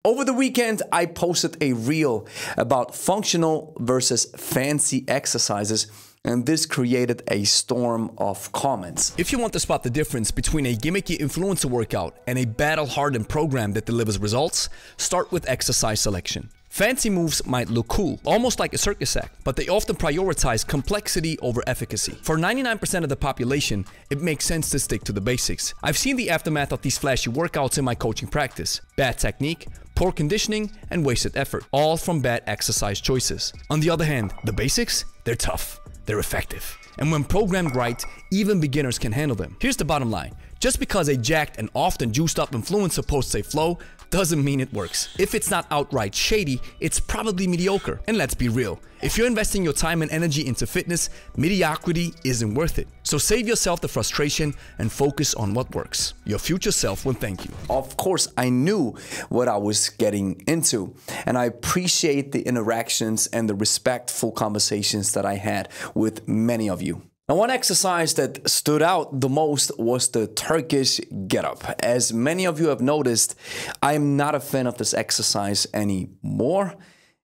Over the weekend, I posted a reel about functional versus fancy exercises, and this created a storm of comments. If you want to spot the difference between a gimmicky influencer workout and a battle-hardened program that delivers results, start with exercise selection. Fancy moves might look cool, almost like a circus act, but they often prioritize complexity over efficacy. For 99% of the population, it makes sense to stick to the basics. I've seen the aftermath of these flashy workouts in my coaching practice. Bad technique, poor conditioning, and wasted effort, all from bad exercise choices. On the other hand, the basics, they're tough, they're effective. And when programmed right, even beginners can handle them. Here's the bottom line. Just because a jacked and often juiced up influencer posts a flow doesn't mean it works. If it's not outright shady, it's probably mediocre. And let's be real, if you're investing your time and energy into fitness, mediocrity isn't worth it. So save yourself the frustration and focus on what works. Your future self will thank you. Of course, I knew what I was getting into, and I appreciate the interactions and the respectful conversations that I had with many of you. Now, one exercise that stood out the most was the Turkish Get-Up. As many of you have noticed, I'm not a fan of this exercise anymore.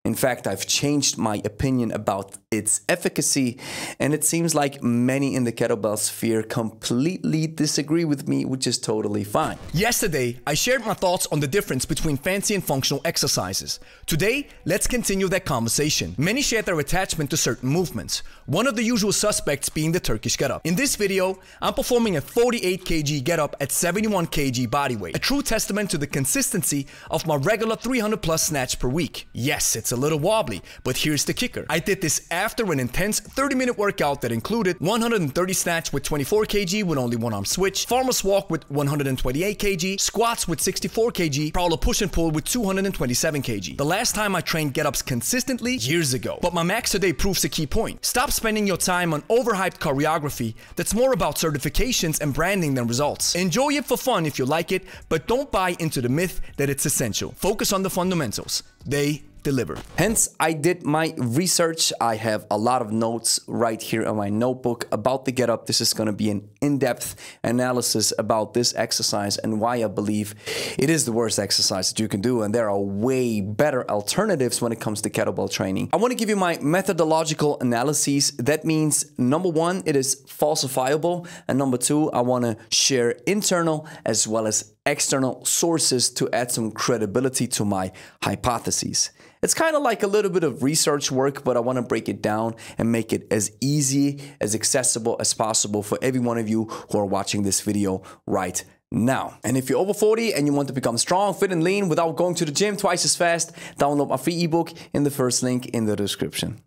In fact, I've changed my opinion about its efficacy, and it seems like many in the kettlebell sphere completely disagree with me, which is totally fine. Yesterday, I shared my thoughts on the difference between fancy and functional exercises. Today, let's continue that conversation. Many shared their attachment to certain movements, one of the usual suspects being the Turkish Get-Up. In this video, I'm performing a 48 kg get-up at 71 kg body weight, a true testament to the consistency of my regular 300 plus snatch per week. Yes, it's a little wobbly, but here's the kicker. I did this after an intense 30-minute workout that included 130 snatch with 24 kg with only one arm switch, farmer's walk with 128 kg, squats with 64 kg, prowler push and pull with 227 kg. The last time I trained get-ups consistently, years ago. But my max today proves a key point. Stop spending your time on overhyped choreography that's more about certifications and branding than results. Enjoy it for fun if you like it, but don't buy into the myth that it's essential. Focus on the fundamentals. They deliver. Hence, I did my research. I have a lot of notes right here on my notebook about the Get-Up. This is going to be an in-depth analysis about this exercise and why I believe it is the worst exercise that you can do, and there are way better alternatives when it comes to kettlebell training. I want to give you my methodological analyses. That means, number one, it is falsifiable, and number two, I want to share internal as well as external sources to add some credibility to my hypotheses. It's kind of like a little bit of research work, but I want to break it down and make it as easy, as accessible as possible for every one of you who are watching this video right now. And if you're over 40 and you want to become strong, fit, and lean without going to the gym twice as fast, download my free ebook in the first link in the description.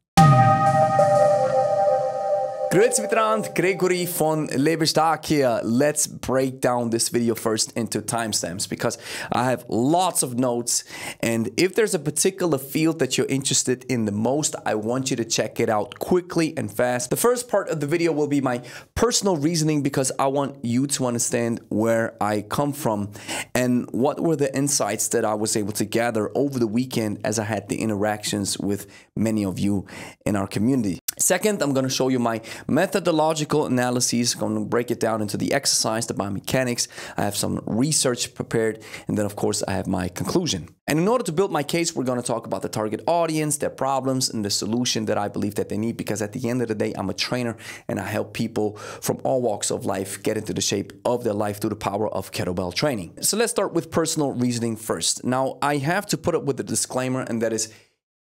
Grüezi miteinander, Gregory von Lebe here. Let's break down this video first into timestamps because I have lots of notes, and if there's a particular field that you're interested in the most, I want you to check it out quickly and fast. The first part of the video will be my personal reasoning because I want you to understand where I come from and what were the insights that I was able to gather over the weekend as I had the interactions with many of you in our community. Second, I'm going to show you my methodological analyses. I'm going to break it down into the exercise, the biomechanics. I have some research prepared, and then of course I have my conclusion. And in order to build my case, we're going to talk about the target audience, their problems, and the solution that I believe that they need, because at the end of the day, I'm a trainer and I help people from all walks of life get into the shape of their life through the power of kettlebell training. So let's start with personal reasoning first. Now, I have to put up with a disclaimer, and that is,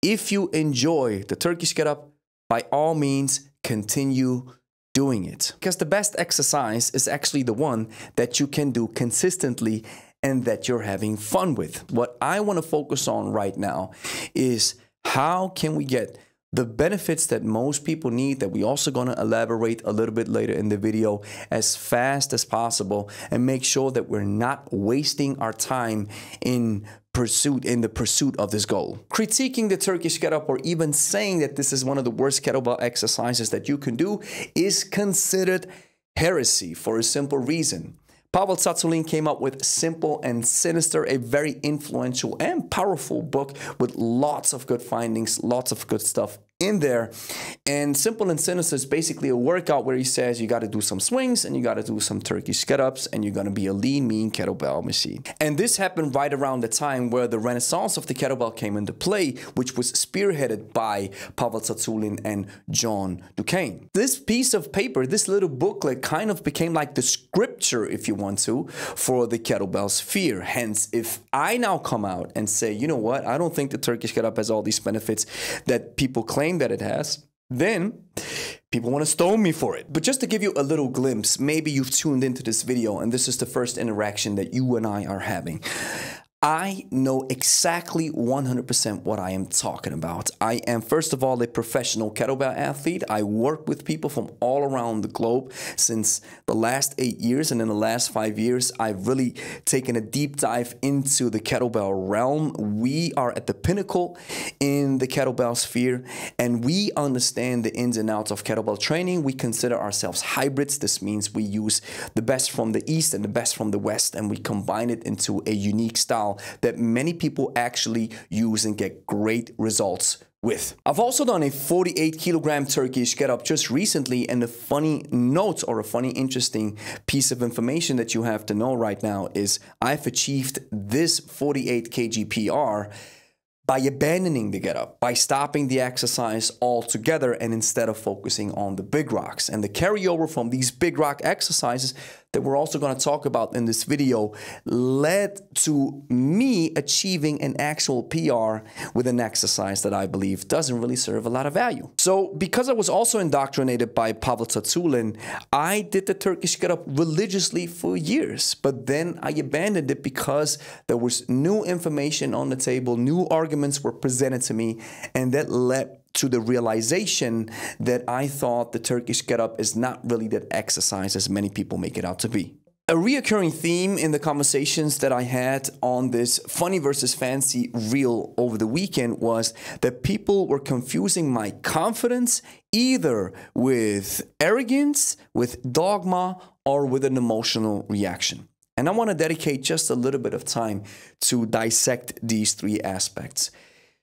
if you enjoy the Turkish Get-Up, by all means, continue doing it. Because the best exercise is actually the one that you can do consistently and that you're having fun with. What I want to focus on right now is how can we get the benefits that most people need, that we're also going to elaborate a little bit later in the video, as fast as possible, and make sure that we're not wasting our time in the pursuit of this goal. Critiquing the Turkish Get-Up or even saying that this is one of the worst kettlebell exercises that you can do is considered heresy for a simple reason. Pavel Tsatsouline came up with Simple and Sinister, a very influential and powerful book with lots of good findings, lots of good stuff in there. And Simple and Sinister is basically a workout where he says you got to do some swings and you got to do some Turkish get-ups and you're going to be a lean, mean kettlebell machine. And this happened right around the time where the renaissance of the kettlebell came into play, which was spearheaded by Pavel Tsatsouline and John Duquesne. This piece of paper, this little booklet, kind of became like the scripture, if you want to, for the kettlebell sphere. Hence, if I now come out and say, you know what, I don't think the Turkish get-up has all these benefits that people claim that it has, then people want to stone me for it. But just to give you a little glimpse, maybe you've tuned into this video and this is the first interaction that you and I are having. I know exactly 100% what I am talking about. I am, first of all, a professional kettlebell athlete. I work with people from all around the globe since the last 8 years. And in the last 5 years, I've really taken a deep dive into the kettlebell realm. We are at the pinnacle in the kettlebell sphere, and we understand the ins and outs of kettlebell training. We consider ourselves hybrids. This means we use the best from the East and the best from the West, and we combine it into a unique style that many people actually use and get great results with. I've also done a 48 kilogram Turkish get-up just recently, and the funny note or a funny interesting piece of information that you have to know right now is I've achieved this 48 kg PR by abandoning the get-up, by stopping the exercise altogether and instead of focusing on the big rocks. And the carryover from these big rock exercises that we're also going to talk about in this video led to me achieving an actual PR with an exercise that I believe doesn't really serve a lot of value. So because I was also indoctrinated by Pavel Tsatsouline, I did the Turkish get-up religiously for years, but then I abandoned it because there was new information on the table, new arguments were presented to me, and that led to the realization that I thought the Turkish get-up is not really that exercise as many people make it out to be. A reoccurring theme in the conversations that I had on this funny versus fancy reel over the weekend was that people were confusing my confidence either with arrogance, with dogma, or with an emotional reaction. And I want to dedicate just a little bit of time to dissect these three aspects.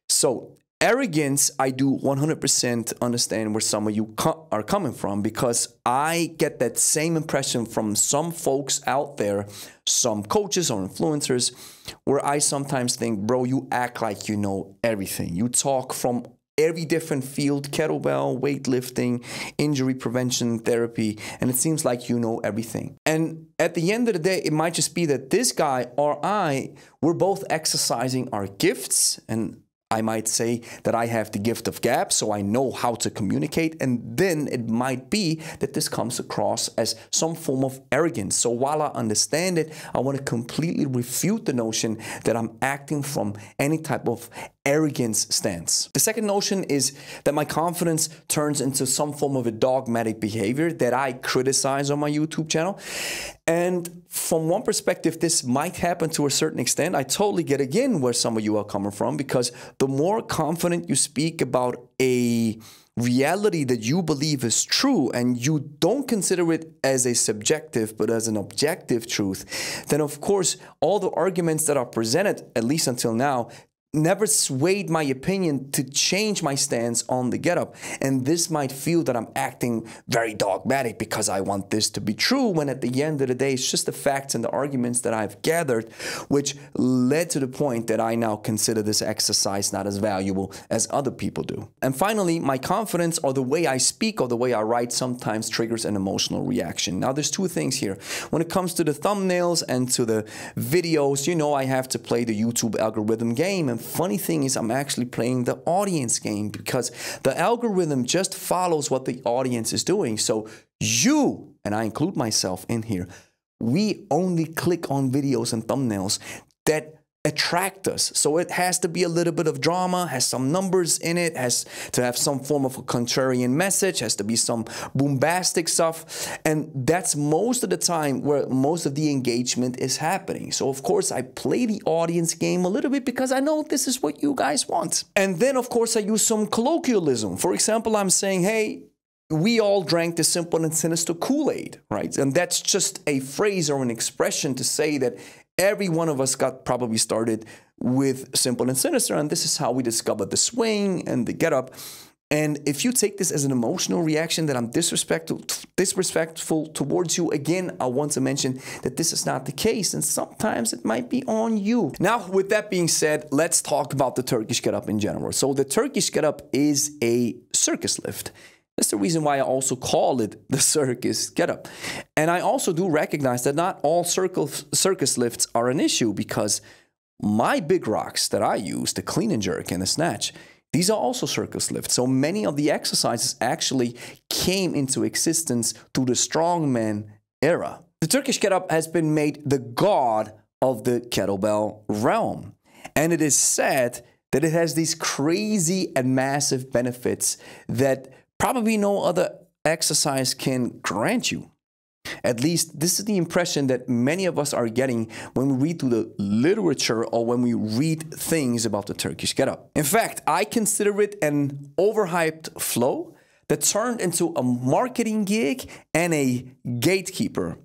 So, arrogance, I do 100% understand where some of you are coming from, because I get that same impression from some folks out there, some coaches or influencers, where I sometimes think, bro, you act like you know everything. You talk from every different field, kettlebell, weightlifting, injury prevention, therapy, and it seems like you know everything. And at the end of the day, it might just be that this guy or I, we're both exercising our gifts, and I might say that I have the gift of gab, so I know how to communicate, and then it might be that this comes across as some form of arrogance. So while I understand it, I want to completely refute the notion that I'm acting from any type of arrogance stance. The second notion is that my confidence turns into some form of a dogmatic behavior that I criticize on my YouTube channel. And from one perspective, this might happen to a certain extent. I totally get again where some of you are coming from, because the more confident you speak about a reality that you believe is true and you don't consider it as a subjective but as an objective truth, then of course all the arguments that are presented, at least until now, never swayed my opinion to change my stance on the get-up. And this might feel that I'm acting very dogmatic because I want this to be true, when at the end of the day, it's just the facts and the arguments that I've gathered, which led to the point that I now consider this exercise not as valuable as other people do. And finally, my confidence or the way I speak or the way I write sometimes triggers an emotional reaction. Now, there's two things here. When it comes to the thumbnails and to the videos, you know, I have to play the YouTube algorithm game. And funny thing is, I'm actually playing the audience game, because the algorithm just follows what the audience is doing. So you, and I include myself in here, we only click on videos and thumbnails that attract us. So it has to be a little bit of drama, has some numbers in it, has to have some form of a contrarian message, has to be some bombastic stuff. And that's most of the time where most of the engagement is happening. So of course I play the audience game a little bit because I know this is what you guys want. And then of course I use some colloquialism. For example, I'm saying, hey, we all drank the Simple and Sinister Kool-Aid, right? And that's just a phrase or an expression to say that every one of us got probably started with Simple and Sinister, and this is how we discovered the swing and the get-up. And if you take this as an emotional reaction that I'm disrespectful towards you, again, I want to mention that this is not the case, and sometimes it might be on you. Now, with that being said, let's talk about the Turkish Get-Up in general. So the Turkish Get-Up is a circus lift. That's the reason why I also call it the Circus Get-Up. And I also do recognize that not all circus lifts are an issue, because my big rocks that I use, the clean and jerk and the snatch, these are also circus lifts. So many of the exercises actually came into existence through the strongman era. The Turkish Get-Up has been made the god of the kettlebell realm. And it is said that it has these crazy and massive benefits that probably no other exercise can grant you. At least this is the impression that many of us are getting when we read through the literature or when we read things about the Turkish Get-Up. In fact, I consider it an overhyped flow that turned into a marketing gig and a gatekeeper.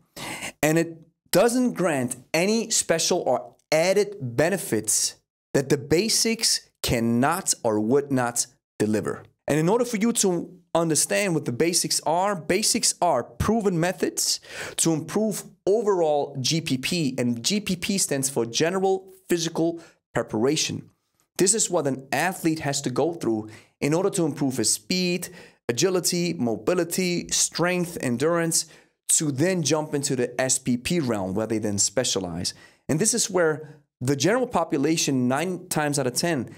And it doesn't grant any special or added benefits that the basics cannot or would not deliver. And in order for you to understand what the basics are proven methods to improve overall GPP, and GPP stands for General Physical Preparation. This is what an athlete has to go through in order to improve his speed, agility, mobility, strength, endurance, to then jump into the SPP realm where they then specialize. And this is where the general population 9 times out of 10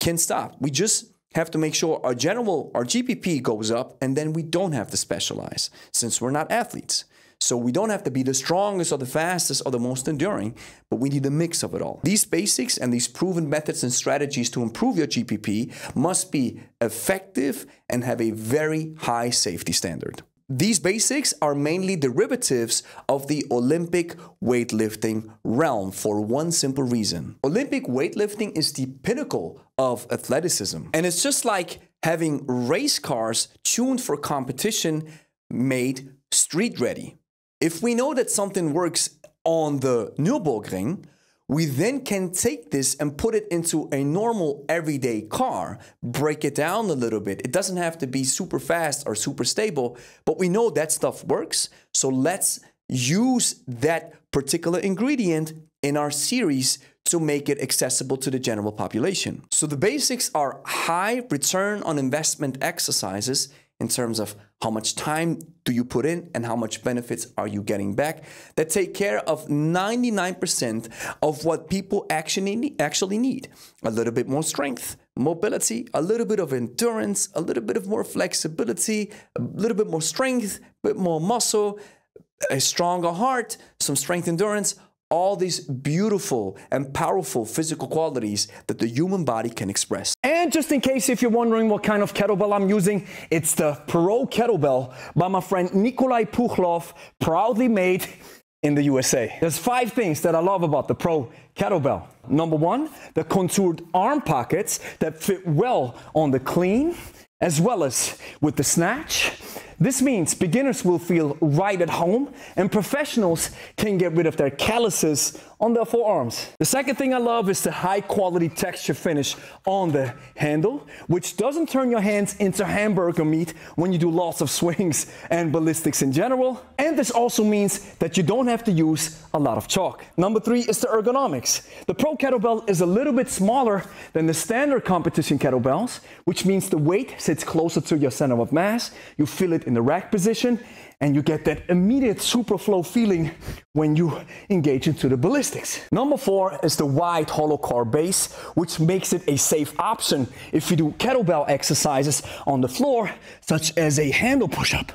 can stop. We just have to make sure our GPP goes up, and then we don't have to specialize since we're not athletes. So we don't have to be the strongest or the fastest or the most enduring, but we need a mix of it all. These basics and these proven methods and strategies to improve your GPP must be effective and have a very high safety standard. These basics are mainly derivatives of the Olympic weightlifting realm for one simple reason. Olympic weightlifting is the pinnacle of athleticism. And it's just like having race cars tuned for competition made street ready. If we know that something works on the Nürburgring, we then can take this and put it into a normal everyday car, break it down a little bit. It doesn't have to be super fast or super stable, but we know that stuff works. So let's use that particular ingredient in our series to make it accessible to the general population. So the basics are high return on investment exercises in terms of how much time do you put in and how much benefits are you getting back, that take care of 99% of what people actually need. A little bit more strength, mobility, a little bit of endurance, a little bit of more flexibility, a little bit more strength, a bit more muscle, a stronger heart, some strength, endurance, all these beautiful and powerful physical qualities that the human body can express. And just in case if you're wondering what kind of kettlebell I'm using, it's the Pro Kettlebell by my friend Nikolai Puchlov, proudly made in the USA. There's 5 things that I love about the Pro Kettlebell. Number 1, the contoured arm pockets that fit well on the clean as well as with the snatch. This means beginners will feel right at home and professionals can get rid of their calluses on their forearms. The second thing I love is the high quality texture finish on the handle, which doesn't turn your hands into hamburger meat when you do lots of swings and ballistics in general. And this also means that you don't have to use a lot of chalk. Number 3 is the ergonomics. The Pro Kettlebell is a little bit smaller than the standard competition kettlebells, which means the weight sits closer to your center of mass. You feel it in the rack position, and you get that immediate superflow feeling when you engage into the ballistics. Number 4 is the wide hollow core base, which makes it a safe option if you do kettlebell exercises on the floor, such as a handle push-up.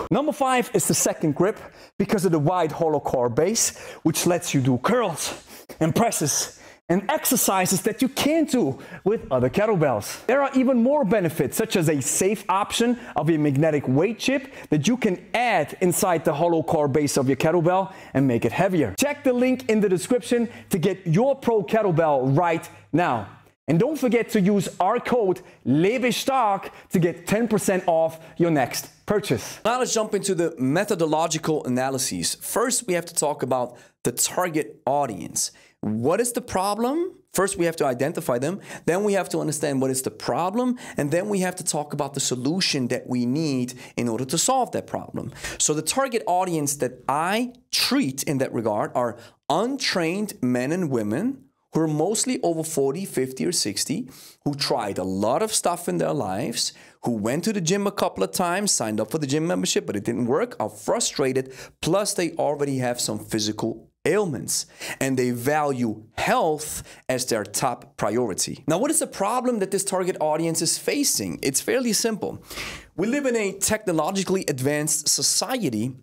Number 5 is the second grip because of the wide hollow core base, which lets you do curls and presses and exercises that you can't do with other kettlebells. There are even more benefits, such as a safe option of a magnetic weight chip that you can add inside the hollow core base of your kettlebell and make it heavier. Check the link in the description to get your Pro Kettlebell right now. And don't forget to use our code Lebe to get 10% off your next purchase. Now let's jump into the methodological analyses. First, we have to talk about the target audience. What is the problem First, we have to identify them. Then we have to understand what is the problem. And then we have to talk about the solution that we need in order to solve that problem. So the target audience that I treat in that regard are untrained men and women who are mostly over 40, 50, or 60, who tried a lot of stuff in their lives, who went to the gym a couple of times, signed up for the gym membership, but it didn't work, are frustrated, plus they already have some physical ailments, and they value health as their top priority. Now, what is the problem that this target audience is facing? It's fairly simple. We live in a technologically advanced society,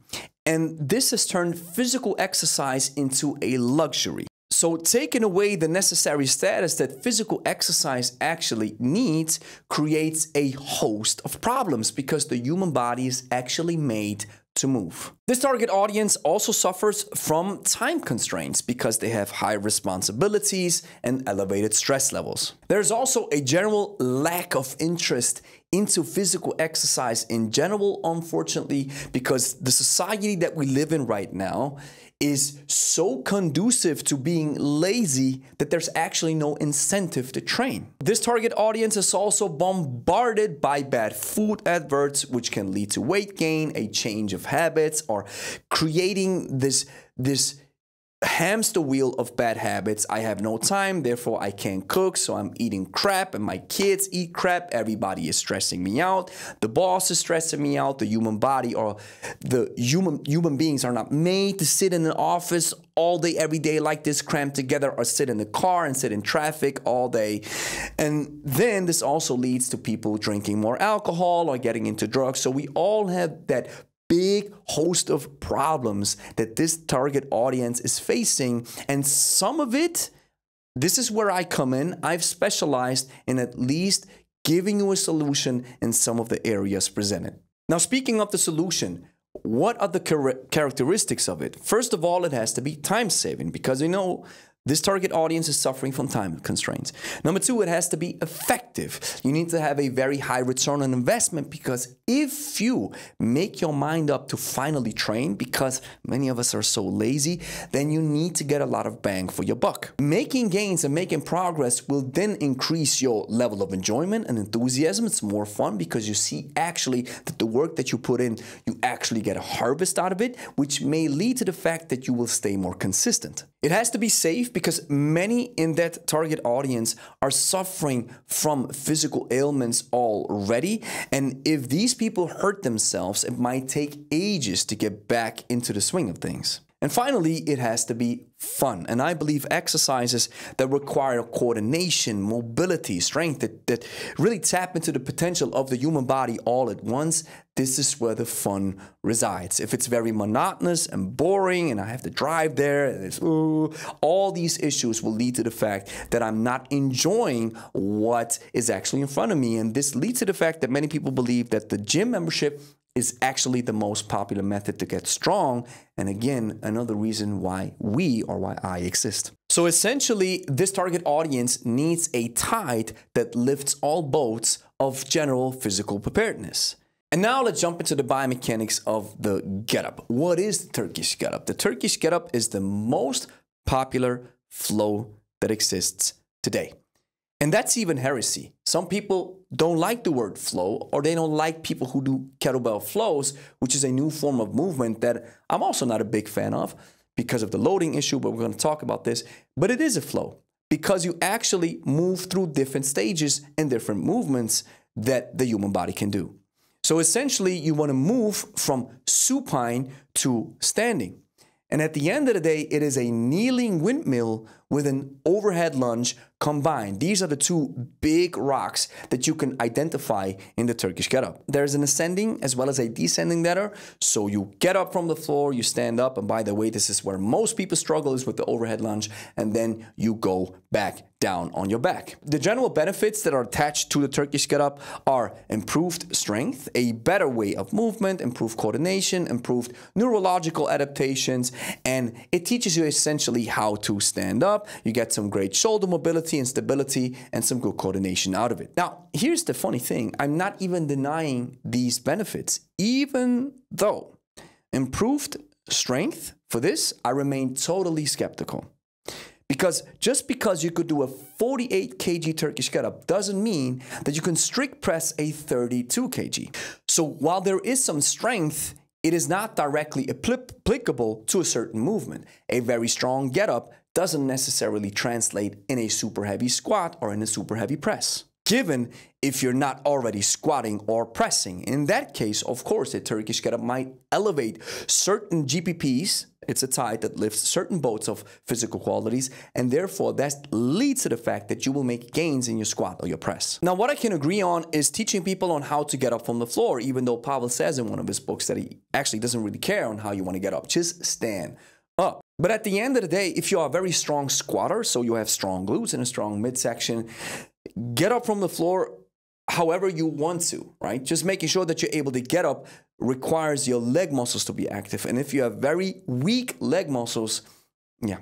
and this has turned physical exercise into a luxury. So taking away the necessary status that physical exercise actually needs creates a host of problems because the human body is actually made to move. This target audience also suffers from time constraints because they have high responsibilities and elevated stress levels. There's also a general lack of interest into physical exercise in general, unfortunately, because the society that we live in right now is so conducive to being lazy that there's actually no incentive to train. This target audience is also bombarded by bad food adverts, which can lead to weight gain, a change of habits, or creating this hamster wheel of bad habits. I have no time, therefore I can't cook, so I'm eating crap, and my kids eat crap. Everybody is stressing me out. The boss is stressing me out. The human body or the human beings are not made to sit in an office all day, every day like this, crammed together, or sit in the car and sit in traffic all day. And then this also leads to people drinking more alcohol or getting into drugs. So we all have that big host of problems that this target audience is facing, and some of it, this is where I come in. I've specialized in at least giving you a solution in some of the areas presented. Now, speaking of the solution, what are the characteristics of it? First of all, it has to be time saving because you know this target audience is suffering from time constraints. Number two, it has to be effective. You need to have a very high return on investment because if you make your mind up to finally train, because many of us are so lazy, then you need to get a lot of bang for your buck. Making gains and making progress will then increase your level of enjoyment and enthusiasm. It's more fun because you see actually that the work that you put in, you actually get a harvest out of it, which may lead to the fact that you will stay more consistent. It has to be safe because many in that target audience are suffering from physical ailments already. And if these people hurt themselves, it might take ages to get back into the swing of things. And finally, it has to be fun. And I believe exercises that require coordination, mobility, strength, that really tap into the potential of the human body all at once, this is where the fun resides. If it's very monotonous and boring and I have to drive there, and it's, all these issues will lead to the fact that I'm not enjoying what is actually in front of me. And this leads to the fact that many people believe that the gym membership is actually the most popular method to get strong. And again, another reason why why I exist. So essentially, this target audience needs a tide that lifts all boats of general physical preparedness. And now let's jump into the biomechanics of the Get-Up. What is the Turkish Get-Up? The Turkish Get-Up is the most popular flow that exists today. And that's even heresy. Some people don't like the word flow, or they don't like people who do kettlebell flows, which is a new form of movement that I'm also not a big fan of because of the loading issue, but we're going to talk about this. But it is a flow because you actually move through different stages and different movements that the human body can do. So essentially, you want to move from supine to standing. And at the end of the day, it is a kneeling windmill with an overhead lunge combined. These are the two big rocks that you can identify in the Turkish Get-Up. There's an ascending as well as a descending ladder. So you get up from the floor, you stand up, and by the way, this is where most people struggle, is with the overhead lunge, and then you go back down on your back. The general benefits that are attached to the Turkish Get-Up are improved strength, a better way of movement, improved coordination, improved neurological adaptations, and it teaches you essentially how to stand up. You get some great shoulder mobility and stability and some good coordination out of it. Now, here's the funny thing. I'm not even denying these benefits, even though improved strength for this, I remain totally skeptical. Because just because you could do a 48 kg Turkish Get-Up doesn't mean that you can strict press a 32 kg. So while there is some strength, it is not directly applicable to a certain movement. A very strong Get-Up doesn't necessarily translate in a super heavy squat or in a super heavy press, given if you're not already squatting or pressing. In that case, of course, a Turkish Get-Up might elevate certain GPPs. It's a tide that lifts certain boats of physical qualities, and therefore that leads to the fact that you will make gains in your squat or your press. Now, what I can agree on is teaching people on how to get up from the floor, even though Pavel says in one of his books that he actually doesn't really care on how you want to get up. Just stand up. But at the end of the day, if you are a very strong squatter, so you have strong glutes and a strong midsection, get up from the floor however you want to, right? Just making sure that you're able to get up requires your leg muscles to be active. And if you have very weak leg muscles, yeah,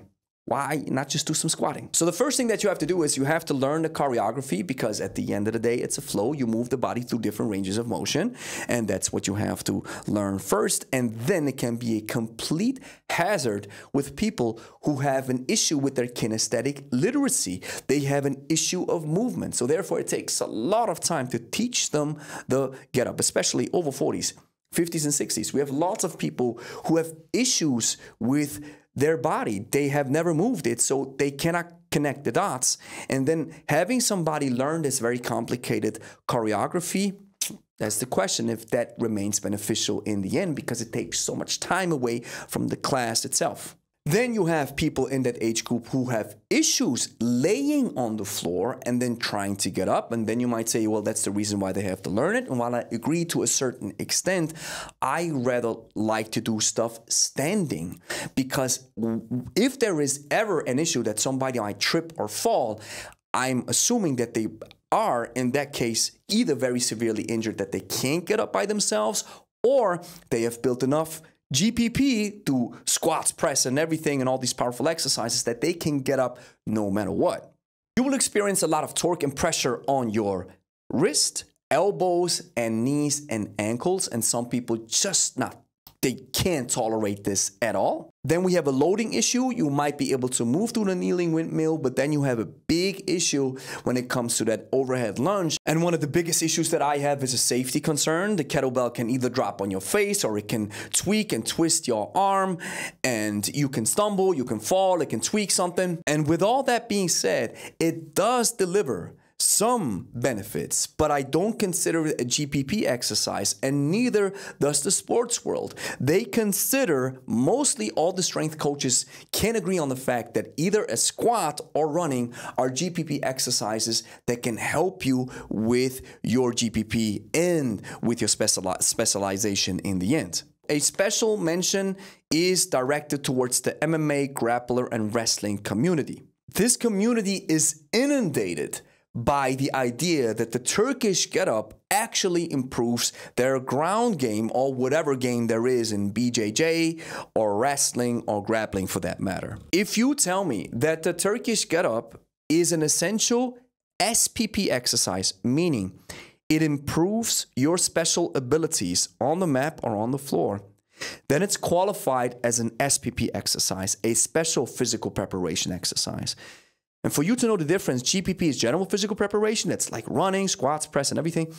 why not just do some squatting? So the first thing that you have to do is you have to learn the choreography, because at the end of the day, it's a flow. You move the body through different ranges of motion, and that's what you have to learn first. And then it can be a complete hazard with people who have an issue with their kinesthetic literacy. They have an issue of movement. So therefore, it takes a lot of time to teach them the get up, especially over 40s, 50s, and 60s. We have lots of people who have issues with their body. They have never moved it, so they cannot connect the dots. And then having somebody learn this very complicated choreography, that's the question if that remains beneficial in the end, because it takes so much time away from the class itself. Then you have people in that age group who have issues laying on the floor and then trying to get up. And then you might say, well, that's the reason why they have to learn it. And while I agree to a certain extent, I rather like to do stuff standing, because if there is ever an issue that somebody might trip or fall, I'm assuming that they are, in that case, either very severely injured that they can't get up by themselves, or they have built enough GPP to squats, press, and everything, and all these powerful exercises that they can get up no matter what. You will experience a lot of torque and pressure on your wrist, elbows, and knees and ankles, and some people just they can't tolerate this at all. Then we have a loading issue. You might be able to move through the kneeling windmill, but then you have a big issue when it comes to that overhead lunge. And one of the biggest issues that I have is a safety concern. The kettlebell can either drop on your face, or it can tweak and twist your arm, and you can stumble, you can fall, it can tweak something. And with all that being said, it does deliver some benefits, but I don't consider it a GPP exercise, and neither does the sports world. They consider, mostly all the strength coaches can agree on the fact that either a squat or running are GPP exercises that can help you with your GPP and with your specialization in the end. A special mention is directed towards the MMA, grappler, and wrestling community. This community is inundated by the idea that the Turkish Get-Up actually improves their ground game, or whatever game there is in BJJ or wrestling or grappling for that matter. If you tell me that the Turkish Get-Up is an essential SPP exercise, meaning it improves your special abilities on the map or on the floor, then it's qualified as an SPP exercise, a special physical preparation exercise. And for you to know the difference, GPP is general physical preparation. That's like running, squats, press, and everything.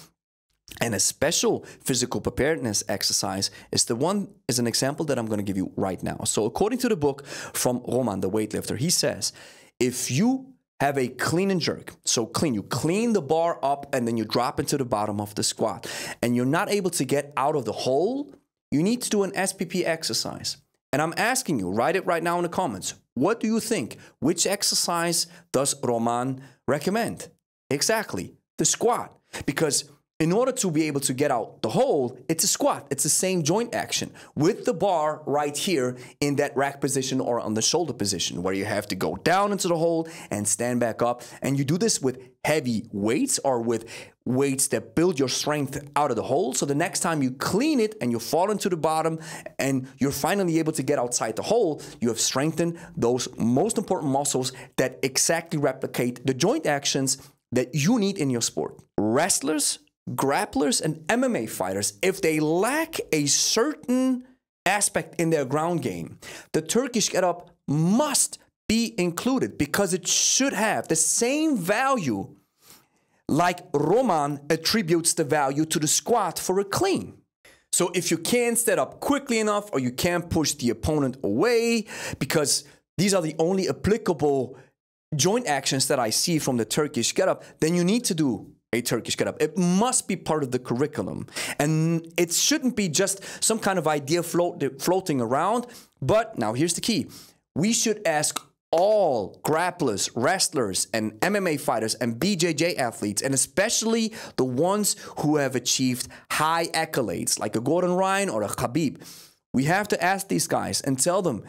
And a special physical preparedness exercise is an example that I'm going to give you right now. So according to the book from Roman, the weightlifter, he says, if you have a clean and jerk, so clean, you clean the bar up and then you drop into the bottom of the squat, and you're not able to get out of the hole, you need to do an SPP exercise. And I'm asking you, write it right now in the comments. What do you think? Which exercise does Roman recommend? Exactly, the squat. Because in order to be able to get out the hole, it's a squat. It's the same joint action with the bar right here in that rack position or on the shoulder position, where you have to go down into the hole and stand back up. And you do this with heavy weights or with weights that build your strength out of the hole. So the next time you clean it and you fall into the bottom and you're finally able to get outside the hole, you have strengthened those most important muscles that exactly replicate the joint actions that you need in your sport. Wrestlers, grapplers, and MMA fighters, if they lack a certain aspect in their ground game, the Turkish Get-Up must be included because it should have the same value like Roman attributes the value to the squat for a clean. So if you can't stand up quickly enough or you can't push the opponent away, because these are the only applicable joint actions that I see from the Turkish Get-Up, then you need to do a Turkish Get-Up. It must be part of the curriculum. And it shouldn't be just some kind of idea floating around. But now here's the key. We should ask all grapplers, wrestlers, and MMA fighters and BJJ athletes, and especially the ones who have achieved high accolades, like a Gordon Ryan or a Khabib. We have to ask these guys and tell them,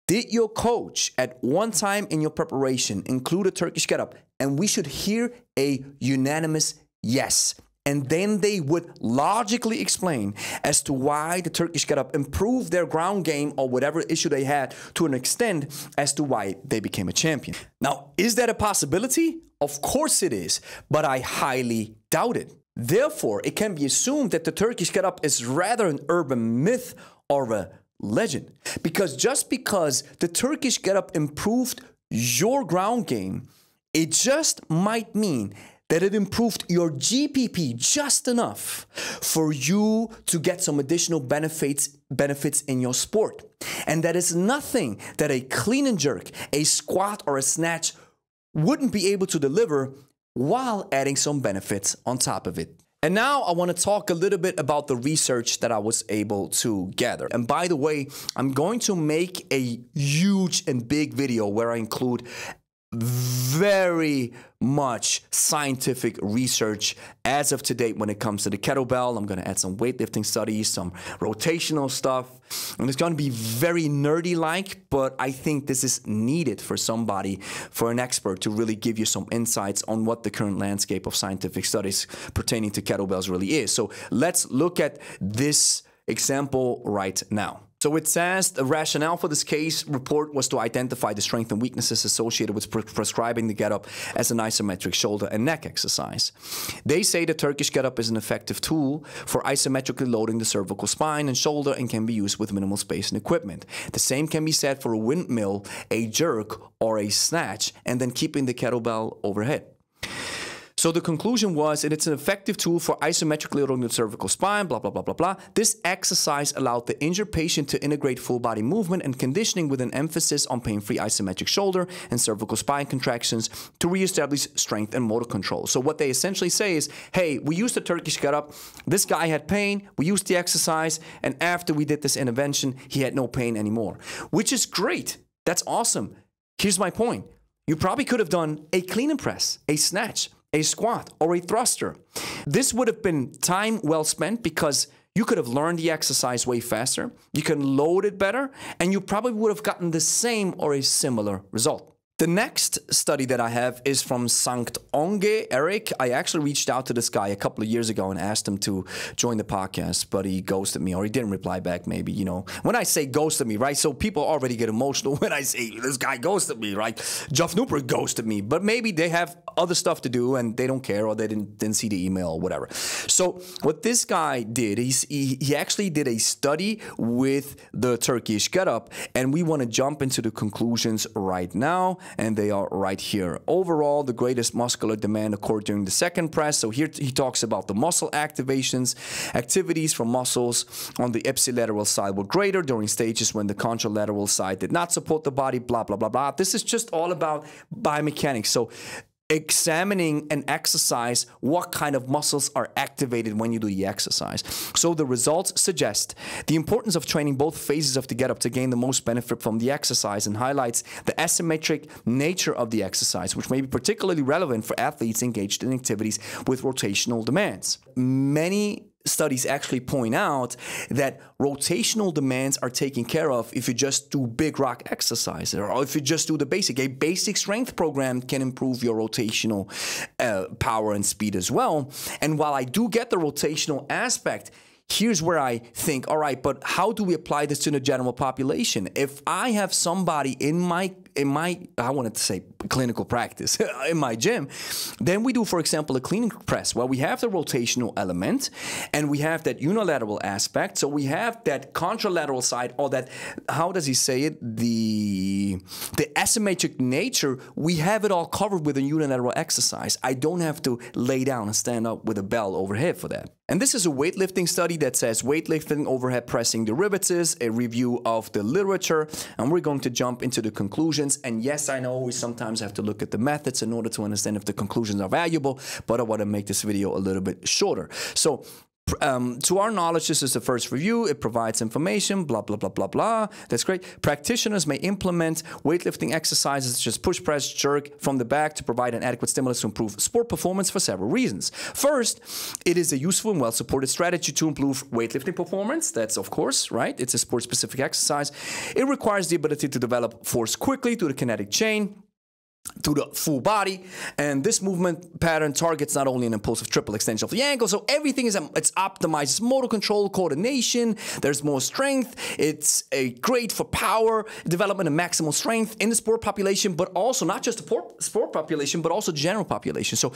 did your coach at one time in your preparation include a Turkish Get-Up? And we should hear a unanimous yes. And then they would logically explain as to why the Turkish Get-Up improved their ground game or whatever issue they had to an extent as to why they became a champion. Now, is that a possibility? Of course it is, but I highly doubt it. Therefore, it can be assumed that the Turkish Get-Up is rather an urban myth or a legend. Because just because the Turkish Get-Up improved your ground game, it just might mean that it improved your GPP just enough for you to get some additional benefits in your sport. And that is nothing that a clean and jerk, a squat, or a snatch wouldn't be able to deliver while adding some benefits on top of it. And now I want to talk a little bit about the research that I was able to gather. And by the way, I'm going to make a huge and big video where I include very much scientific research as of today when it comes to the kettlebell. I'm going to add some weightlifting studies, some rotational stuff, and it's going to be very nerdy-like, but I think this is needed for somebody, for an expert, to really give you some insights on what the current landscape of scientific studies pertaining to kettlebells really is. So let's look at this example right now. So it says the rationale for this case report was to identify the strengths and weaknesses associated with prescribing the Get-Up as an isometric shoulder and neck exercise. They say the Turkish Get-Up is an effective tool for isometrically loading the cervical spine and shoulder and can be used with minimal space and equipment. The same can be said for a windmill, a jerk, or a snatch, and then keeping the kettlebell overhead. So the conclusion was that it's an effective tool for isometrically loading the cervical spine, blah, blah, blah, blah, blah. This exercise allowed the injured patient to integrate full body movement and conditioning with an emphasis on pain-free isometric shoulder and cervical spine contractions to reestablish strength and motor control. So what they essentially say is, hey, we used the Turkish Get-Up, this guy had pain, we used the exercise, and after we did this intervention, he had no pain anymore, which is great. That's awesome. Here's my point. You probably could have done a clean and press, a snatch, a squat, or a thruster. This would have been time well spent because you could have learned the exercise way faster, you can load it better, and you probably would have gotten the same or a similar result. The next study that I have is from Sankt Onge, Eric. I actually reached out to this guy a couple of years ago and asked him to join the podcast, but he ghosted me, or he didn't reply back maybe, you know. When I say ghosted me, right, so people already get emotional when I say this guy ghosted me, right? Jeff Nooper ghosted me, but maybe they have other stuff to do and they don't care, or they didn't see the email or whatever. So what this guy did, he actually did a study with the Turkish Get-Up, and we want to jump into the conclusions right now. And they are right here. Overall, the greatest muscular demand occurred during the second press. So here he talks about the muscle activations. Activities from muscles on the ipsilateral side were greater during stages when the contralateral side did not support the body, blah, blah, blah, blah. This is just all about biomechanics. So examining an exercise, what kind of muscles are activated when you do the exercise. So the results suggest the importance of training both phases of the Get-Up to gain the most benefit from the exercise, and highlights the asymmetric nature of the exercise, which may be particularly relevant for athletes engaged in activities with rotational demands. Many studies actually point out that rotational demands are taken care of if you just do big rock exercises, or if you just do the basic. A basic strength program can improve your rotational power and speed as well. And while I do get the rotational aspect, here's where I think, all right, but how do we apply this to the general population? If I have somebody in my in my, I wanted to say clinical practice, in my gym, then we do, for example, a clean press where we have the rotational element and we have that unilateral aspect. So we have that contralateral side, or that, how does he say it? The asymmetric nature, we have it all covered with a unilateral exercise. I don't have to lay down and stand up with a bell overhead for that. And this is a weightlifting study that says weightlifting, overhead pressing derivatives, a review of the literature, and we're going to jump into the conclusions. And yes, I know we sometimes have to look at the methods in order to understand if the conclusions are valuable, but I want to make this video a little bit shorter. So to our knowledge, this is the first review. It provides information, blah, blah, blah, blah, blah. That's great. Practitioners may implement weightlifting exercises such as push, press, jerk from the back to provide an adequate stimulus to improve sport performance for several reasons. First, it is a useful and well-supported strategy to improve weightlifting performance. That's, of course, right? It's a sport-specific exercise. It requires the ability to develop force quickly through the kinetic chain, to the full body, and this movement pattern targets not only an impulsive triple extension of the ankle, so everything is it's optimized motor control, coordination, there's more strength, it's great for power development and maximal strength in the sport population, but also not just the sport population, but also general population. So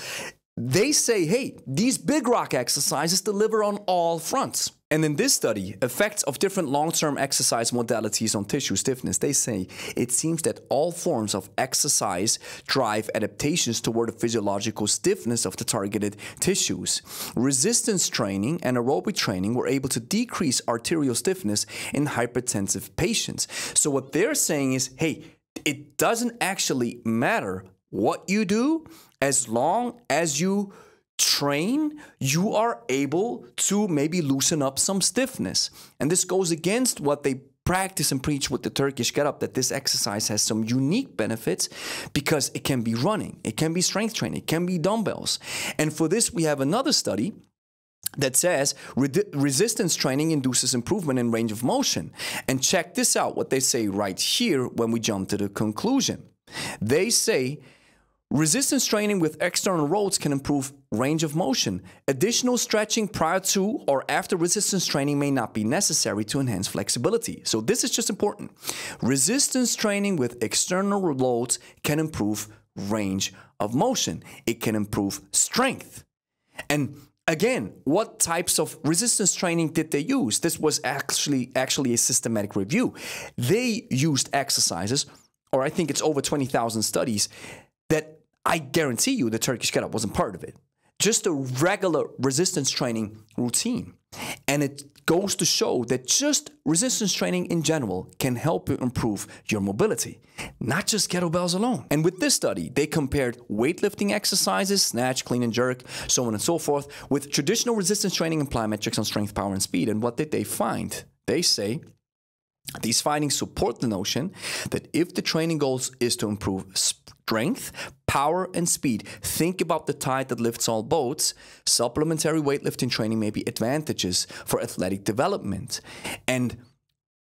they say, hey, these big rock exercises deliver on all fronts. And in this study, effects of different long-term exercise modalities on tissue stiffness, they say it seems that all forms of exercise drive adaptations toward the physiological stiffness of the targeted tissues. Resistance training and aerobic training were able to decrease arterial stiffness in hypertensive patients. So what they're saying is, hey, it doesn't actually matter what you do, as long as you train, you are able to maybe loosen up some stiffness. And this goes against what they practice and preach with the Turkish Get-Up, that this exercise has some unique benefits because it can be running, it can be strength training, it can be dumbbells. And for this, we have another study that says resistance training induces improvement in range of motion. And check this out, what they say right here when we jump to the conclusion. They say resistance training with external loads can improve range of motion. Additional stretching prior to or after resistance training may not be necessary to enhance flexibility. So this is just important. Resistance training with external loads can improve range of motion. It can improve strength. And again, what types of resistance training did they use? This was actually a systematic review. They used exercises, or I think it's over 20,000 studies, that I guarantee you the Turkish Get-Up wasn't part of it. Just a regular resistance training routine. And it goes to show that just resistance training in general can help you improve your mobility, not just kettlebells alone. And with this study, they compared weightlifting exercises, snatch, clean and jerk, so on and so forth, with traditional resistance training and plyometrics on strength, power, and speed. And what did they find? They say these findings support the notion that if the training goals is to improve strength, power, and speed, think about the tide that lifts all boats. Supplementary weightlifting training may be advantages for athletic development. And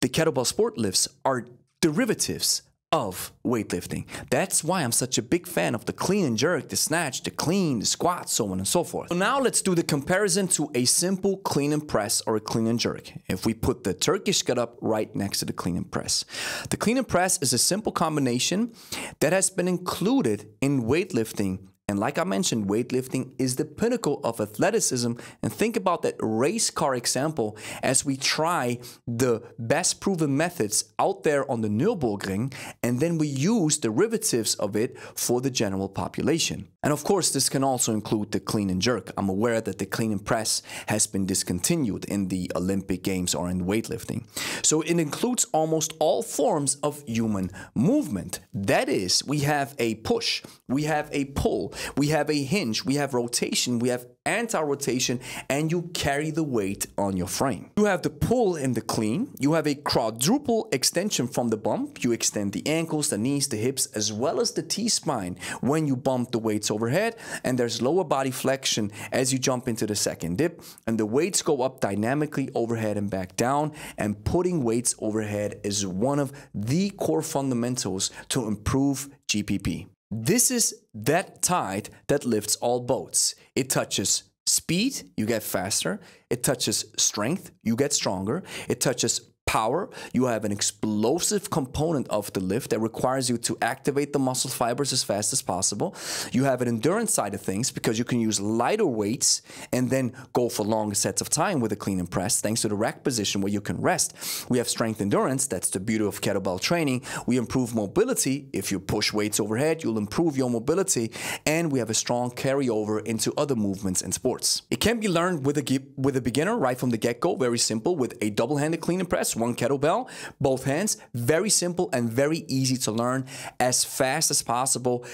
the kettlebell sport lifts are derivatives of weightlifting. That's why I'm such a big fan of the clean and jerk, the snatch, the clean, the squat, so on and so forth. So now let's do the comparison to a simple clean and press or a clean and jerk. If we put the Turkish Get-Up right next to the clean and press. The clean and press is a simple combination that has been included in weightlifting. And like I mentioned, weightlifting is the pinnacle of athleticism. And think about that race car example as we try the best proven methods out there on the Nürburgring, and then we use derivatives of it for the general population. And of course, this can also include the clean and jerk. I'm aware that the clean and press has been discontinued in the Olympic Games or in weightlifting. So it includes almost all forms of human movement. That is, we have a push, we have a pull, we have a hinge, we have rotation, we have anti-rotation, and you carry the weight on your frame. You have the pull in the clean, you have a quadruple extension from the bump, you extend the ankles, the knees, the hips, as well as the T-spine when you bump the weights overhead, and there's lower body flexion as you jump into the second dip, and the weights go up dynamically overhead and back down, and putting weights overhead is one of the core fundamentals to improve GPP. This is that tide that lifts all boats. It touches speed, you get faster. It touches strength, you get stronger. It touches power, you have an explosive component of the lift that requires you to activate the muscle fibers as fast as possible. You have an endurance side of things because you can use lighter weights and then go for longer sets of time with a clean and press thanks to the rack position where you can rest. We have strength endurance, that's the beauty of kettlebell training. We improve mobility. If you push weights overhead, you'll improve your mobility, and we have a strong carryover into other movements and sports. It can be learned with a beginner right from the get-go, very simple, with a double-handed clean and press, one kettlebell, both hands, very simple and very easy to learn as fast as possible,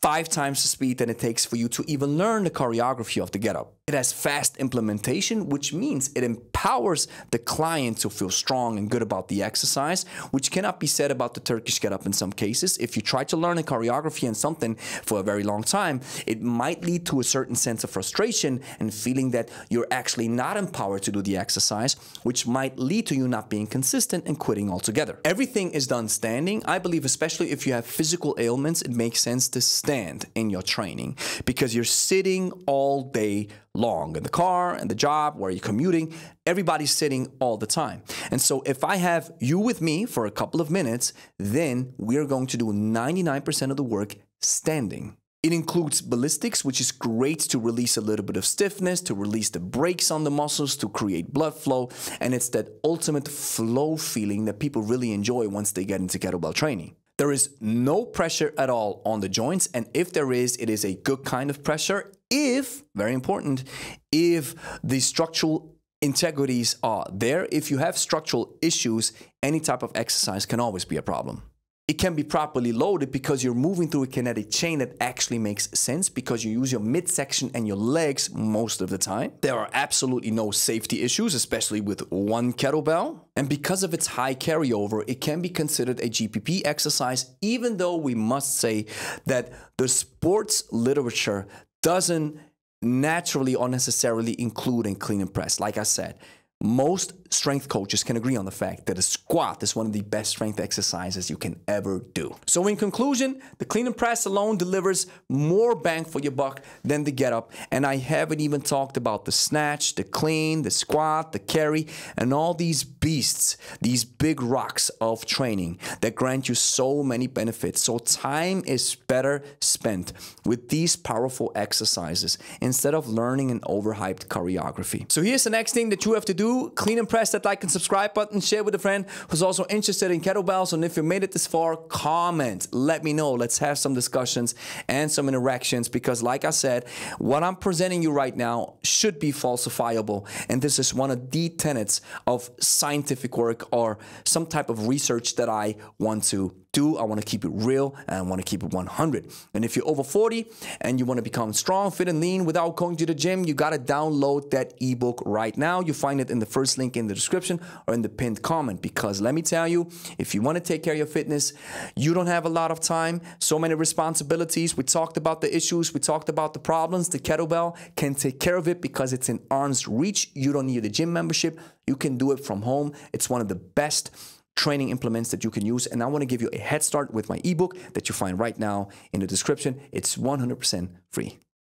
5 times the speed that it takes for you to even learn the choreography of the get-up. It has fast implementation, which means it empowers the client to feel strong and good about the exercise, which cannot be said about the Turkish Get-Up in some cases. If you try to learn a choreography and something for a very long time, it might lead to a certain sense of frustration and feeling that you're actually not empowered to do the exercise, which might lead to you not being consistent and quitting altogether. Everything is done standing. I believe, especially if you have physical ailments, it makes sense to stand in your training because you're sitting all day long in the car and the job where you're commuting. Everybody's sitting all the time. And so if I have you with me for a couple of minutes, then we're going to do 99% of the work standing. It includes ballistics, which is great to release a little bit of stiffness, to release the brakes on the muscles, to create blood flow. And it's that ultimate flow feeling that people really enjoy once they get into kettlebell training. There is no pressure at all on the joints, and if there is, it is a good kind of pressure if, very important, if the structural integrities are there. If you have structural issues, any type of exercise can always be a problem. It can be properly loaded because you're moving through a kinetic chain that actually makes sense because you use your midsection and your legs most of the time. There are absolutely no safety issues, especially with one kettlebell. And because of its high carryover, it can be considered a GPP exercise, even though we must say that the sports literature doesn't naturally or necessarily include a clean and press. Like I said, most strength coaches can agree on the fact that a squat is one of the best strength exercises you can ever do. So in conclusion, the clean and press alone delivers more bang for your buck than the get up. And I haven't even talked about the snatch, the clean, the squat, the carry, and all these beasts, these big rocks of training that grant you so many benefits. So time is better spent with these powerful exercises instead of learning an overhyped choreography. So here's the next thing that you have to do. Clean and press that like and subscribe button, share with a friend who's also interested in kettlebells, and if you made it this far, comment, let me know. Let's have some discussions and some interactions, because like I said, what I'm presenting you right now should be falsifiable, and this is one of the tenets of scientific work or some type of research that I want to do. I want to keep it real and I want to keep it 100. And if you're over 40 and you want to become strong, fit, and lean without going to the gym, you got to download that ebook right now. You find it in the first link in the description or in the pinned comment, because let me tell you, if you want to take care of your fitness, you don't have a lot of time, so many responsibilities. We talked about the issues, we talked about the problems. The kettlebell can take care of it because it's in arm's reach. You don't need a gym membership. You can do it from home. It's one of the best training implements that you can use, and I want to give you a head start with my ebook that you find right now in the description. It's 100% free.